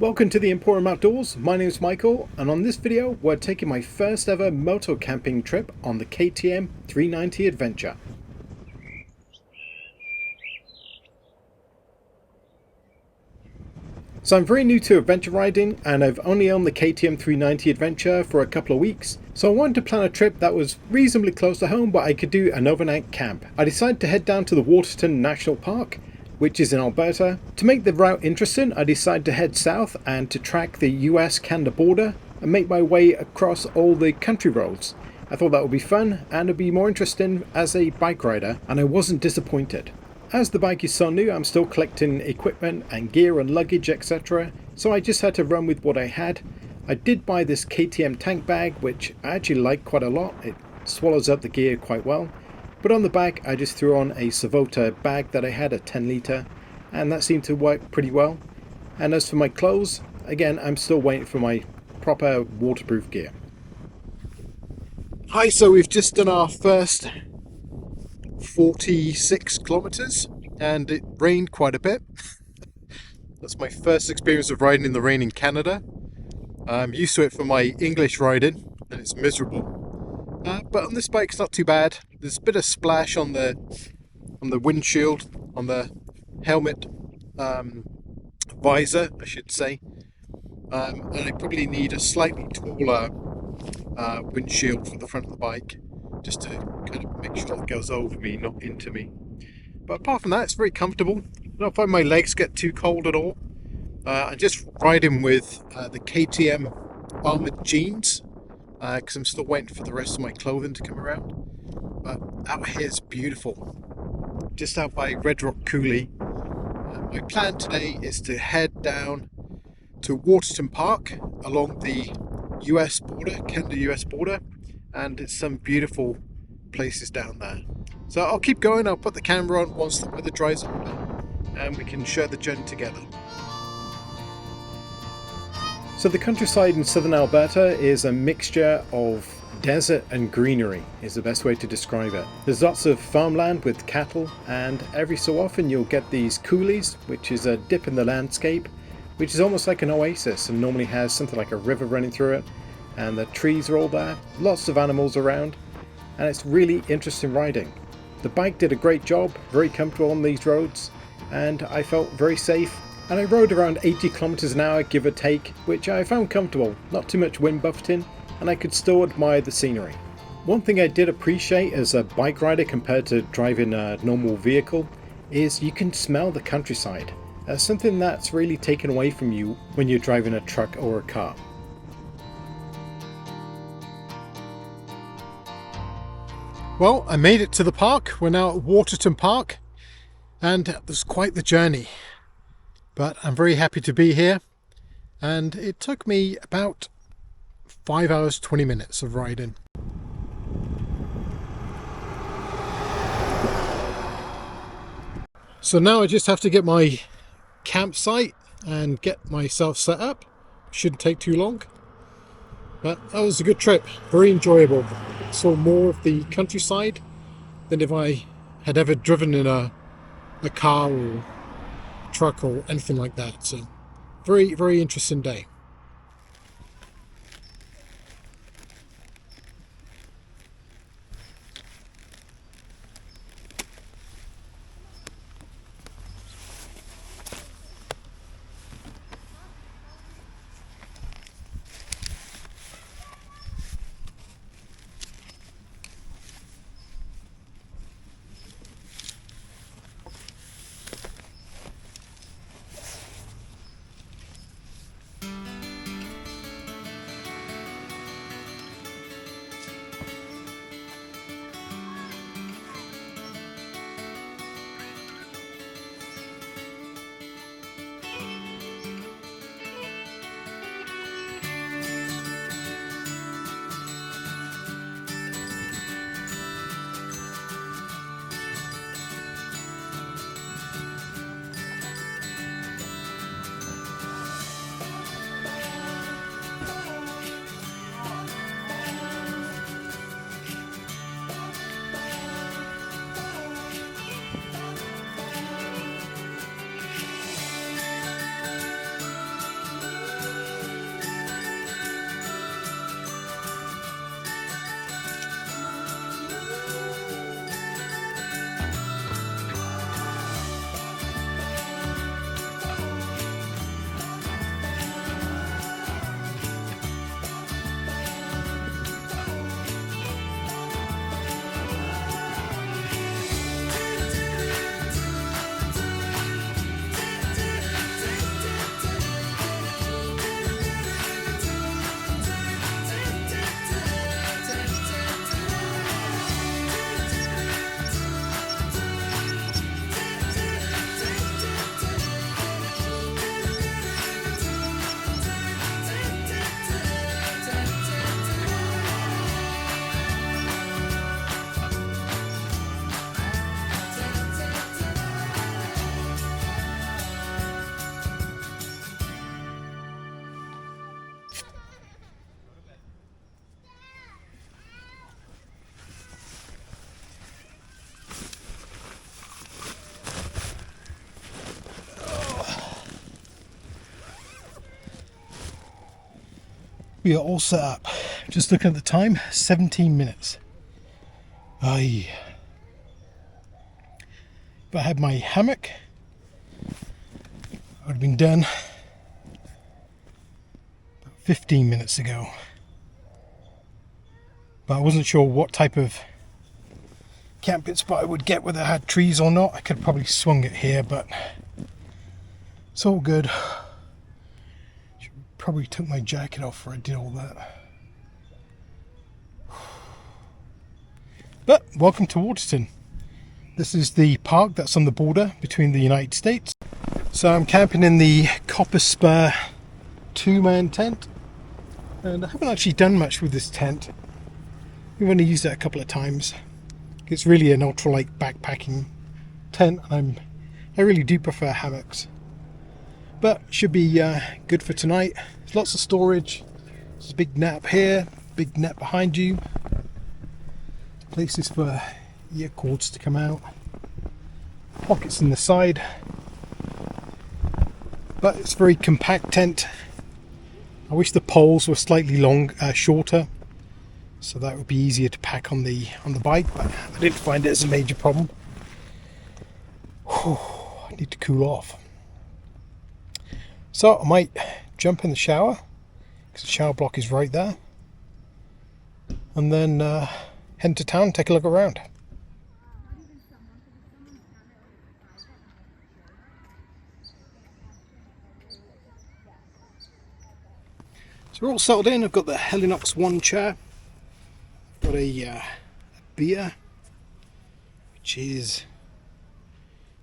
Welcome to the Emporium Outdoors. My name is Michael, and on this video we're taking my first ever moto camping trip on the KTM 390 Adventure. So I'm very new to adventure riding, and I've only owned the KTM 390 Adventure for a couple of weeks, so I wanted to plan a trip that was reasonably close to home but I could do an overnight camp. I decided to head down to the Waterton National Park, which is in Alberta. To make the route interesting, I decided to head south and to track the US-Canada border and make my way across all the country roads. I thought that would be fun and it'd be more interesting as a bike rider, and I wasn't disappointed. As the bike is so new, I'm still collecting equipment and gear and luggage, etc. So I just had to run with what I had. I did buy this KTM tank bag, which I actually like quite a lot. It swallows up the gear quite well. But on the back I just threw on a Savota bag that I had, a 10 litre, and that seemed to work pretty well. And as for my clothes, again I'm still waiting for my proper waterproof gear. Hi, so we've just done our first 46 kilometers and it rained quite a bit. That's my first experience of riding in the rain in Canada. I'm used to it from my English riding and it's miserable. But on this bike it's not too bad. There's a bit of splash on the windshield, on the helmet visor I should say, and I probably need a slightly taller windshield for the front of the bike just to kind of make sure it goes over me, not into me. But apart from that, it's very comfortable. I don't find my legs get too cold at all. I'm just riding with the KTM armoured jeans because I'm still waiting for the rest of my clothing to come around. But out here is beautiful. Just out by Red Rock Coulee. My plan today is to head down to Waterton Park along the US border, Canada-US border, and it's some beautiful places down there. So I'll keep going. I'll put the camera on once the weather dries up and we can share the journey together. So the countryside in southern Alberta is a mixture of desert and greenery, is the best way to describe it. There's lots of farmland with cattle, and every so often you'll get these coulees, which is a dip in the landscape, which is almost like an oasis and normally has something like a river running through it, and the trees are all there, lots of animals around, and it's really interesting riding. The bike did a great job, very comfortable on these roads, and I felt very safe. And I rode around 80 kilometers an hour, give or take, which I found comfortable, not too much wind buffeting, and I could still admire the scenery. One thing I did appreciate as a bike rider compared to driving a normal vehicle is you can smell the countryside. Something that's really taken away from you when you're driving a truck or a car. Well, I made it to the park. We're now at Waterton Park, and it was quite the journey. But I'm very happy to be here, and it took me about 5 hours 20 minutes of riding. So now I just have to get my campsite and get myself set up. Shouldn't take too long, but that was a good trip, very enjoyable. Saw more of the countryside than if I had ever driven in a car or truck or anything like that. So very, very interesting day. We are all set up. Just looking at the time, 17 minutes. Aye. If I had my hammock, I would have been done about 15 minutes ago. But I wasn't sure what type of camping spot I would get, whether it had trees or not. I could have probably swung it here, but it's all good. Probably took my jacket off before I did all that. But welcome to Waterton. This is the park that's on the border between the United States. So I'm camping in the Copper Spur 2-man tent, and I haven't actually done much with this tent. We've only used it a couple of times. It's really an ultralight backpacking tent, and I really do prefer hammocks. But should be good for tonight. There's lots of storage. There's a big net up here, big net behind you. Places for ear cords to come out. Pockets in the side. But it's a very compact tent. I wish the poles were slightly shorter, so that would be easier to pack on the bike, but I didn't find it as a major problem. Whew, I need to cool off. So I might jump in the shower, because the shower block is right there, and then head to town and take a look around. So we're all settled in. I've got the Helinox One chair, got a beer, which is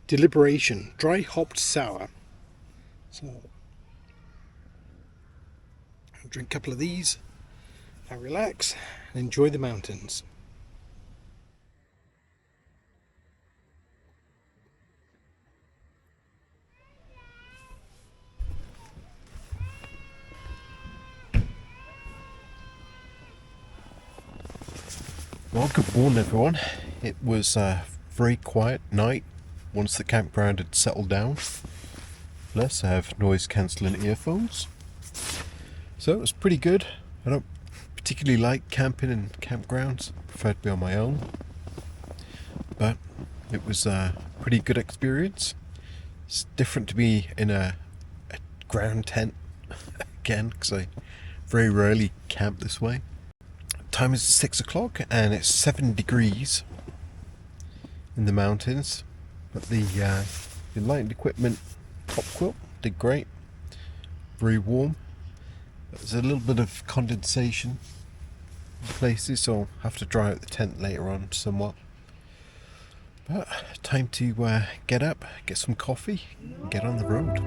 Deliberation Dry Hopped Sour. So I'll drink a couple of these and relax and enjoy the mountains. Well, good morning everyone. It was a very quiet night once the campground had settled down. Plus I have noise cancelling earphones. So it was pretty good. I don't particularly like camping in campgrounds. I prefer to be on my own. But it was a pretty good experience. It's different to be in a ground tent again, because I very rarely camp this way. Time is 6 o'clock and it's 7 degrees in the mountains, but the lighting equipment top quilt did great. Very warm. There's a little bit of condensation in places, so I'll have to dry out the tent later on somewhat. But time to get up, get some coffee and get on the road.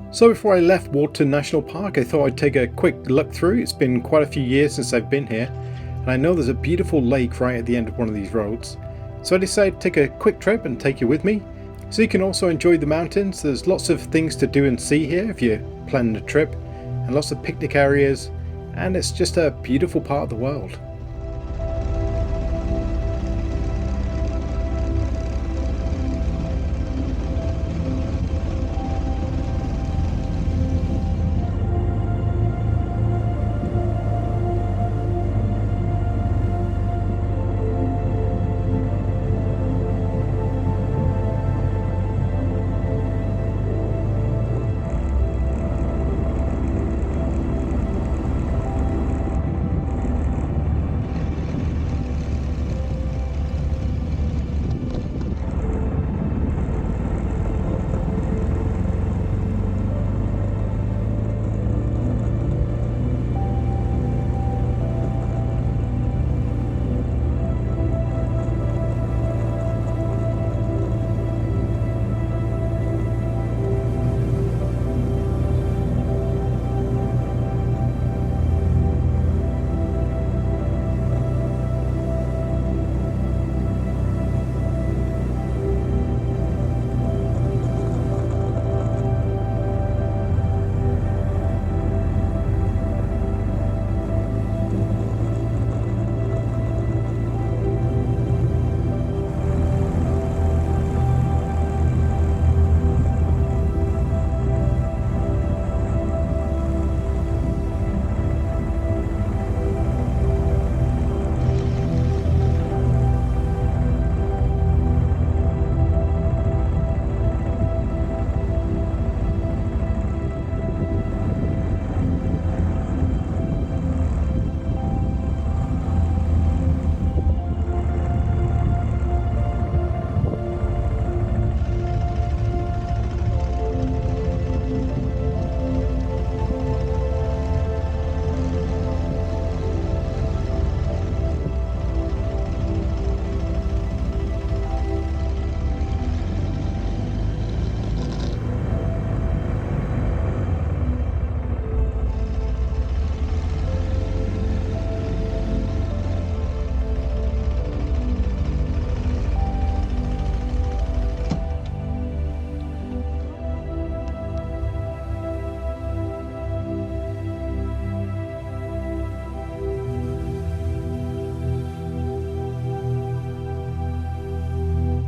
So before I left Waterton National Park, I thought I'd take a quick look through. It's been quite a few years since I've been here, and I know there's a beautiful lake right at the end of one of these roads. So I decided to take a quick trip and take you with me, so you can also enjoy the mountains. There's lots of things to do and see here if you're planning a trip, and lots of picnic areas, and it's just a beautiful part of the world.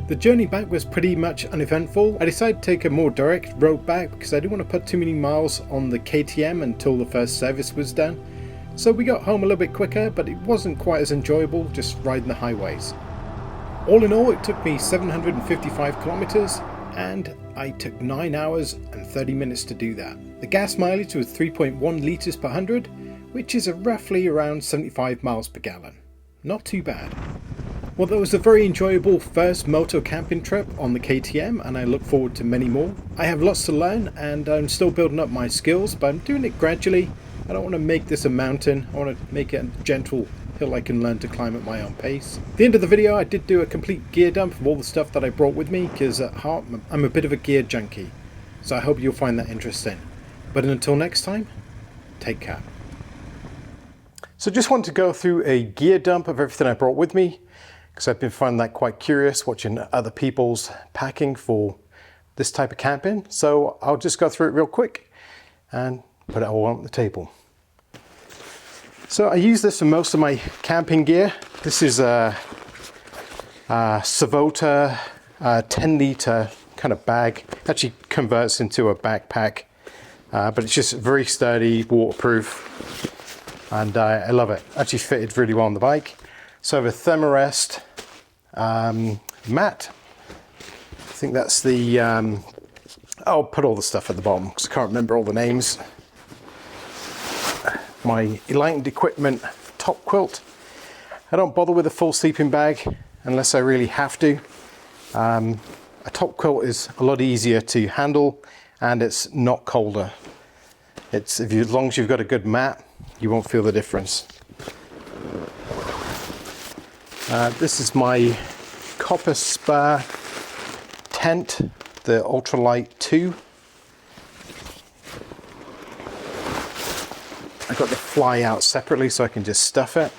The journey back was pretty much uneventful. I decided to take a more direct road back because I didn't want to put too many miles on the KTM until the first service was done. So we got home a little bit quicker, but it wasn't quite as enjoyable just riding the highways. All in all, it took me 755 kilometers and I took 9 hours and 30 minutes to do that. The gas mileage was 3.1 litres per 100, which is roughly around 75 miles per gallon. Not too bad. Well, that was a very enjoyable first moto camping trip on the KTM, and I look forward to many more. I have lots to learn and I'm still building up my skills, but I'm doing it gradually. I don't want to make this a mountain. I want to make it a gentle hill I can learn to climb at my own pace. At the end of the video, I did do a complete gear dump of all the stuff that I brought with me, because at heart I'm a bit of a gear junkie. So I hope you'll find that interesting. But until next time, take care. So just wanted to go through a gear dump of everything I brought with me, because I've been finding that quite curious watching other people's packing for this type of camping. So I'll just go through it real quick and put it all on the table. So I use this for most of my camping gear. This is a Savota 10-litre kind of bag. It actually converts into a backpack, but it's just very sturdy, waterproof, and I love it. Actually fitted really well on the bike. So I have a Thermarest mat. I think that's the, I'll put all the stuff at the bottom because I can't remember all the names. My Enlightened Equipment top quilt. I don't bother with a full sleeping bag unless I really have to. A top quilt is a lot easier to handle and it's not colder. As long as you've got a good mat, you won't feel the difference. This is my Copper Spur tent, the Ultralight 2. I got the fly out separately so I can just stuff it.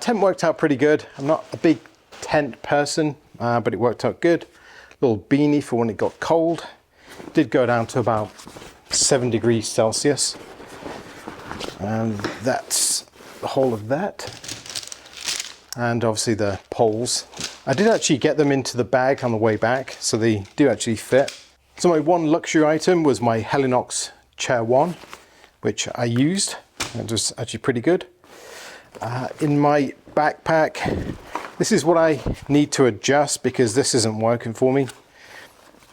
Tent worked out pretty good. I'm not a big tent person, but it worked out good. Little beanie for when it got cold. Did go down to about 7 degrees Celsius. And that's the whole of that. And obviously the poles. I did actually get them into the bag on the way back, so they do actually fit. So my one luxury item was my Helinox Chair 1, which I used. It was actually pretty good. In my backpack, this is what I need to adjust because this isn't working for me.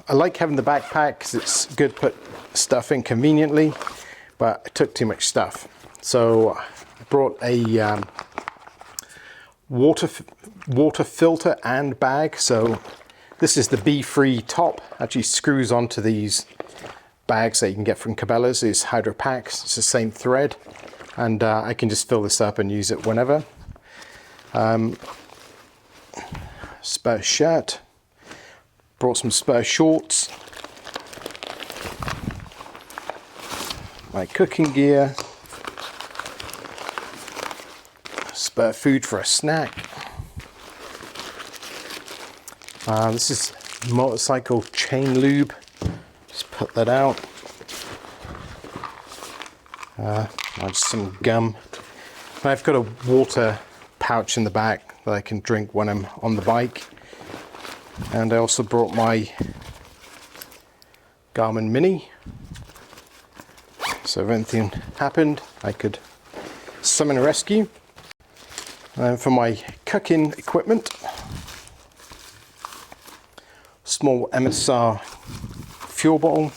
I like having the backpack because it's good to put stuff in conveniently, but I took too much stuff. So I brought a water filter and bag. So this is the Be-Free top, actually screws onto these bags that you can get from Cabela's. These Hydro Packs, it's the same thread, and I can just fill this up and use it whenever. Spare shirt, brought some spare shorts, my cooking gear, spare food for a snack. This is motorcycle chain lube. Just put that out. Just some gum. I've got a water pouch in the back that I can drink when I'm on the bike. And I also brought my Garmin Mini. So if anything happened, I could summon a rescue. And for my cooking equipment, small MSR fuel bottle,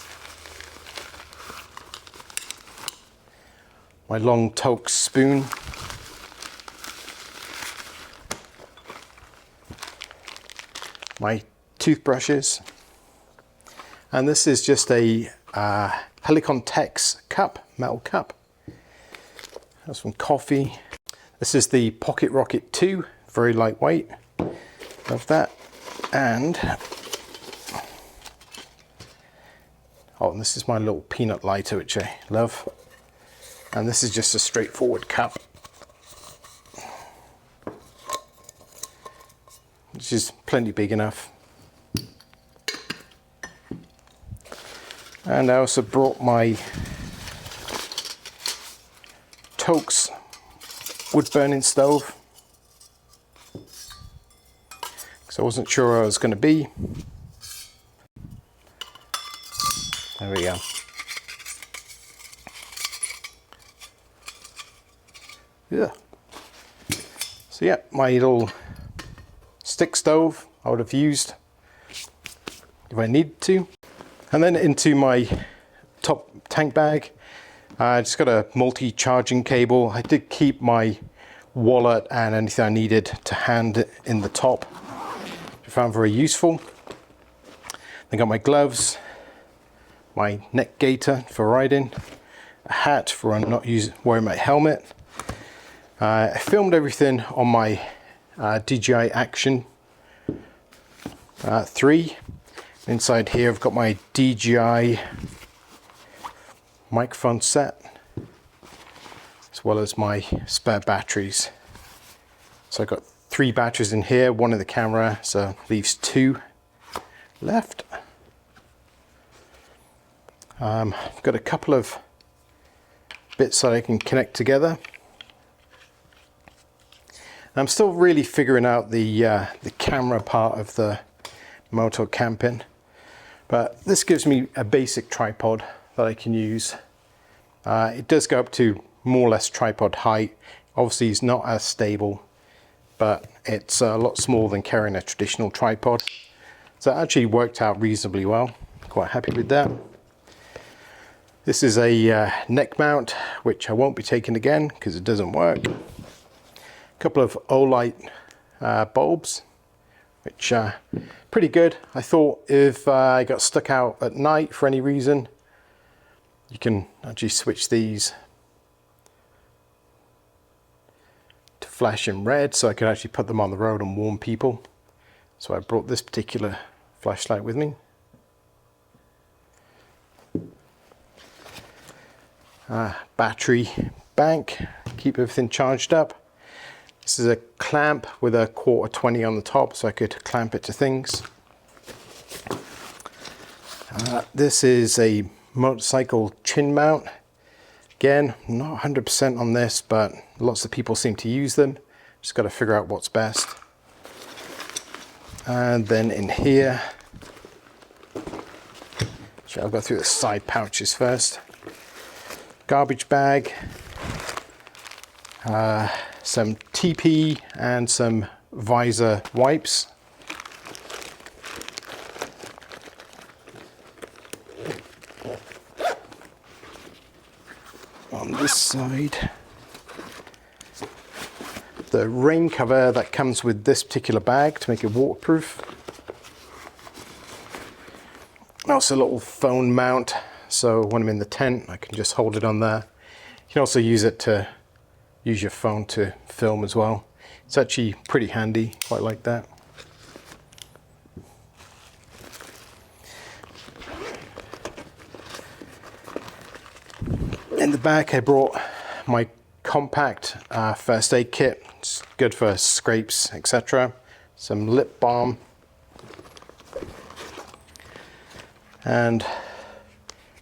my long Toke spoon, my toothbrushes, and this is just a Helicon Tex cup, metal cup. That's some coffee. This is the Pocket Rocket 2, very lightweight. Love that. And and this is my little peanut lighter, which I love. And this is just a straightforward cup, which is plenty big enough. And I also brought my Tokes wood burning stove, because I wasn't sure where I was going to be. There we go. Yeah. So yeah, my little stick stove I would have used if I needed to. And then into my top tank bag, I just got a multi-charging cable. I did keep my wallet and anything I needed to hand in the top, which I found very useful. I got my gloves, my neck gaiter for riding, a hat for not wearing my helmet. I filmed everything on my DJI Action 3. Inside here I've got my DJI microphone set, as well as my spare batteries. So I've got 3 batteries in here, 1 in the camera, so leaves 2 left. I've got a couple of bits that I can connect together. I'm still really figuring out the camera part of the moto camping, but this gives me a basic tripod that I can use. It does go up to more or less tripod height. Obviously it's not as stable, but it's a lot smaller than carrying a traditional tripod. So it actually worked out reasonably well. Quite happy with that. This is a neck mount, which I won't be taking again because it doesn't work. A couple of Olight bulbs, which are pretty good. I thought if I got stuck out at night for any reason, you can actually switch these to flash in red, so I could actually put them on the road and warn people. So I brought this particular flashlight with me. Battery bank, keep everything charged up. This is a clamp with a 1/4 on the top, so I could clamp it to things. This is a motorcycle chin mount. Again, not 100% on this, but lots of people seem to use them. Just got to figure out what's best. And then in here, so I'll go through the side pouches first. Garbage bag, some TP and some visor wipes. On this side, the rain cover that comes with this particular bag to make it waterproof. Also a little phone mount, so when I'm in the tent I can just hold it on there. You can also use it to use your phone to film as well. It's actually pretty handy, quite like that. In the back I brought my compact first aid kit. It's good for scrapes, etc. Some lip balm. And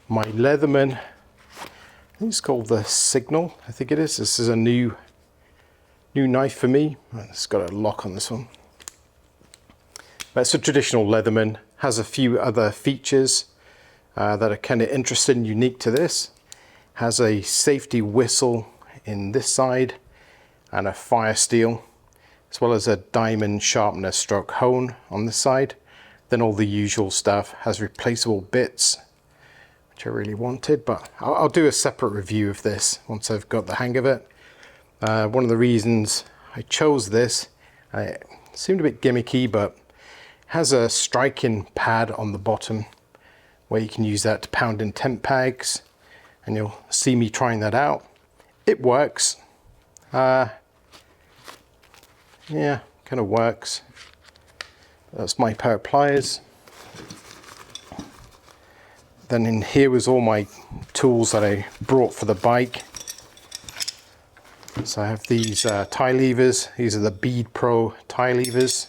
my Leatherman, I think it's called the Signal, I think it is. This is a new knife for me. It's got a lock on this one. But it's a traditional Leatherman, has a few other features that are kind of interesting and unique to this. Has a safety whistle in this side and a fire steel, as well as a diamond sharpener stroke hone on this side. Then all the usual stuff, has replaceable bits, which I really wanted, but I'll do a separate review of this once I've got the hang of it. One of the reasons I chose this, it seemed a bit gimmicky, but has a striking pad on the bottom where you can use that to pound in tent pegs, and you'll see me trying that out. It works. Yeah, kind of works. That's my pair of pliers. Then in here was all my tools that I brought for the bike. So I have these tie levers. These are the Bead Pro tie levers.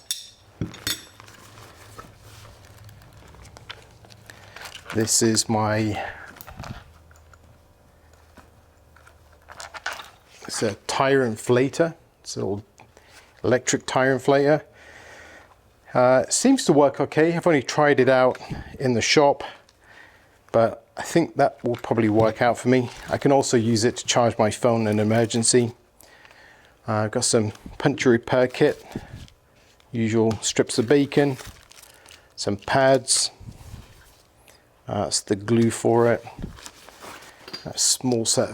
This is my, it's a tire inflator. It's a little electric tire inflator. It seems to work okay. I've only tried it out in the shop, but I think that will probably work out for me. I can also use it to charge my phone in an emergency. I've got some puncture repair kit, usual strips of bacon, some pads, that's the glue for it, a small set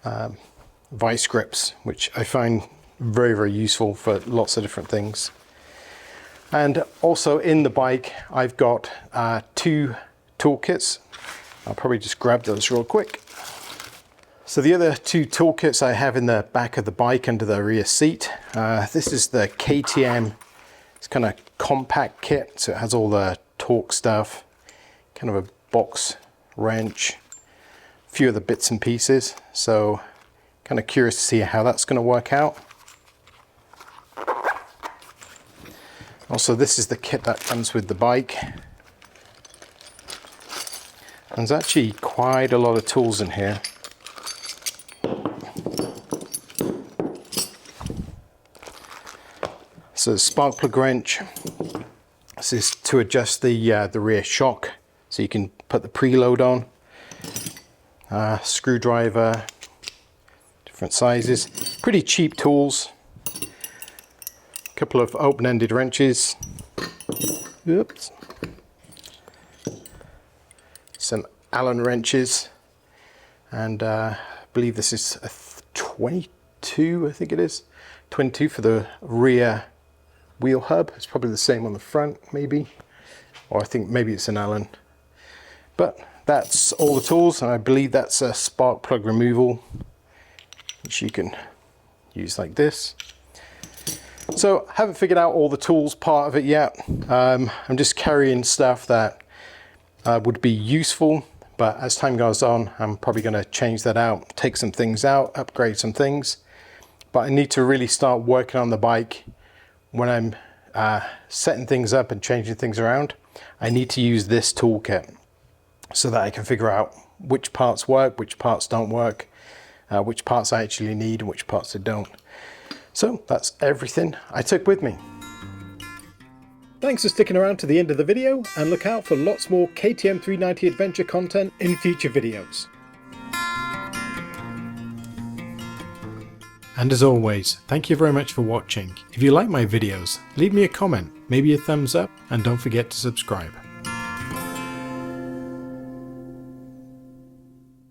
of vice grips, which I find very useful for lots of different things. And also in the bike I've got 2 toolkits. I'll probably just grab those real quick. So the other 2 toolkits I have in the back of the bike under the rear seat. This is the KTM, it's kind of compact kit, so it has all the torque stuff, kind of a box wrench, a few other bits and pieces. So kind of curious to see how that's going to work out. Also, this is the kit that comes with the bike. There's actually quite a lot of tools in here. So the spark plug wrench. This is to adjust the rear shock, so you can put the preload on. Screwdriver, different sizes. Pretty cheap tools. A couple of open-ended wrenches. Oops. Some Allen wrenches, and I believe this is a 22, I think it is. 22 for the rear wheel hub. It's probably the same on the front, maybe, or I think maybe it's an Allen. But that's all the tools, and I believe that's a spark plug removal, which you can use like this. So I haven't figured out all the tools part of it yet. I'm just carrying stuff that would be useful, but as time goes on I'm probably going to change that out, take some things out, upgrade some things. But I need to really start working on the bike. When I'm setting things up and changing things around, I need to use this toolkit so that I can figure out which parts work, which parts don't work, which parts I actually need and which parts I don't. So that's everything I took with me. Thanks for sticking around to the end of the video, and look out for lots more KTM 390 adventure content in future videos. And as always, thank you very much for watching. If you like my videos, leave me a comment, maybe a thumbs up, and don't forget to subscribe.